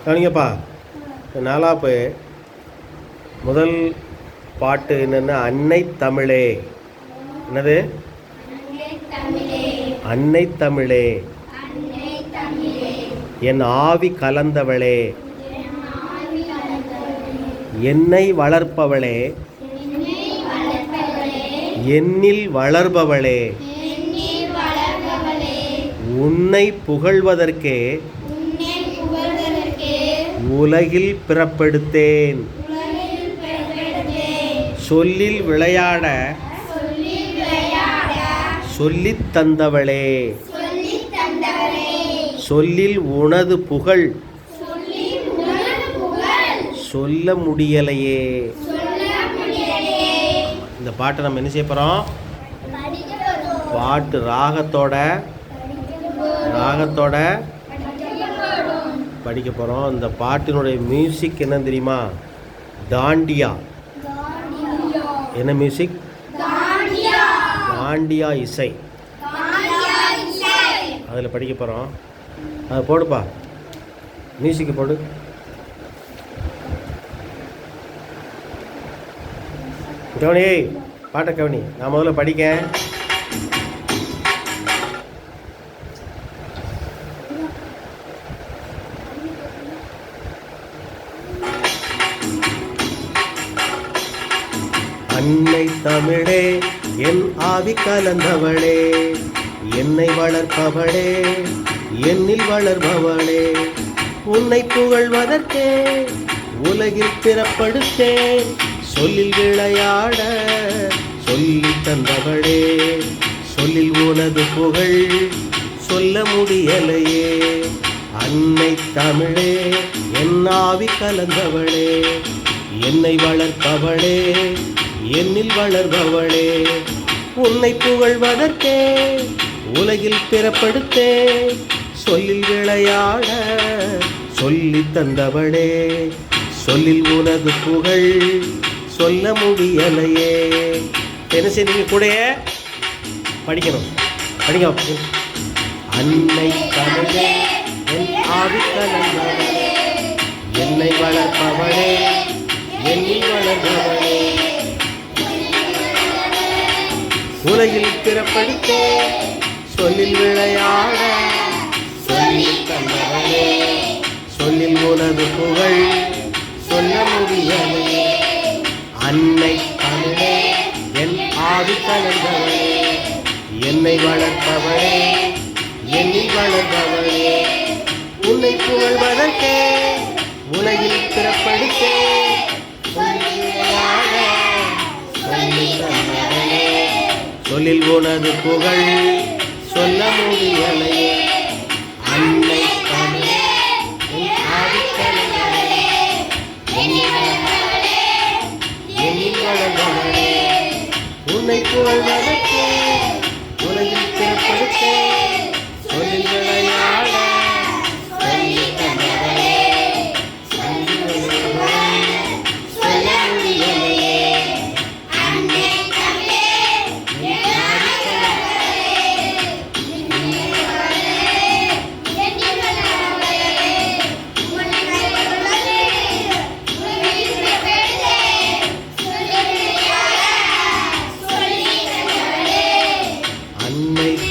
கவனிங்கப்பா. நாலாப்பு முதல் பாட்டு என்னென்னா அன்னை தமிழே. என்னது? அன்னை தமிழே என் ஆவி கலந்தவளே, என்னை வளர்ப்பவளே, என்னில் வளர்பவளே, உன்னை புகழ்வதற்கே உலகில் பிறப்பெடுத்தேன். சொல்லில் விளையாட சொல்லித் தந்தவளே, சொல்லில் உனது புகழ் சொல்ல முடியலையே. இந்த பாட்டை நம்ம என்ன செய்ய போகிறோம்? பாட்டு ராகத்தோட படிக்க போகிறோம். இந்த பாட்டினுடைய மியூசிக் என்ன தெரியுமா? தாண்டியா. என்ன மியூசிக்? தாண்டியா இசை. அதில் படிக்க போகிறோம். அதை போடுப்பா, மியூசிக்கை போடு. கவனி, பாட்டை கவனி. நான் முதல்ல படிக்க. அன்னை தமிழே என் ஆவி கலந்தவளே, என்னை வளர்ப்பவளே, என்னில் வளர்பவளே, உன்னை புகழ்வதற்கே உலகில் பிறப்படுத்தேன். சொல்லில் விளையாட சொல்லி தந்தவளே, சொல்லில் உனது புகழ் சொல்ல முடியலையே. அன்னை தமிழே என் ஆவி கலந்தவளே, என்னை வளர்ப்பவளே, என்னில் வளர்பவளே, உன்னை புகழ்வதற்கே உலகில் பிறப்படுத்தே. சொல்லில் விளையாட சொல்லி தந்தவளே, சொல்லில் உனது புகழ் சொல்ல முடியலையே. என்ன செய்ய கூட படிக்கணும். படிக்க. அன்னை தமிழே என் ஆவி கலந்தவளே, என்னை வளர்ப்பவளே, என்னில் வளர்பவளே, உலகில் பிறப்படுத்தே. சொல்லில் விளையாட சொல்லி தந்தவளே, சொல்லில் உனது புகழ் சொல்ல முடியலையே. அன்னை தமிழே என் ஆவி கலந்தவளே, என்னை வளர்ப்பவளே, என்னில் வளர்பவளே, உன்னை புகழ்வதற்கே உலகில் பிறப்படுத்தே. சொல்லில் உனது புகழ் சொல்ல முடியலையே. அன்னை தமிழே என் ஆவி கலந்தவளே, என்னில் வளர்பவளே, உன்னை புகழ்வதற்கே உலகில் பிறப்படுத்தே. சொல்லில் விளையாட சொல்லி தந்தவளே, சொல்ல முடியலையே.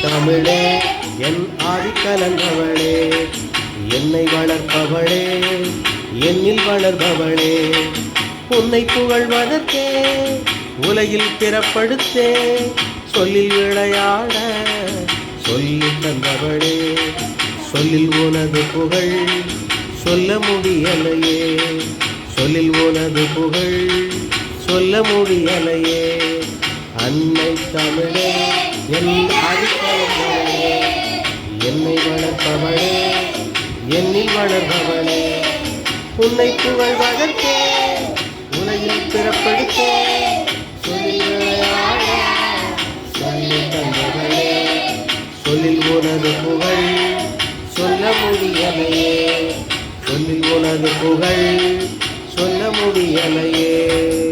தமிழே என் ஆவி கலந்தவளே, என்னை வளர்ப்பவளே, என்னில் வளர்பவளே, உன்னை புகழ்வதற்கே உலகில் பிறப்படுத்தே. சொல்லில் விளையாட சொல்லி தந்தவளே, சொல்லில் உனது புகழ் சொல்ல முடியலையே. சொல்லில் உனது புகழ் சொல்ல முடியலையே. அன்னை தமிழே என் ஆவி கலந்தவளே, என்னை வளர்ப்பவளே, என்னில் வளர்பவளே, உன்னை புகழ்வதற்கே உலகில் பிறப்படுத்தே. சொல்லில் விளையாட சொல்லி தந்தவளே, சொல்லில் உனது புகழ் சொல்ல முடியலையே. சொல்லில் உனது புகழ் சொல்ல முடியலையே.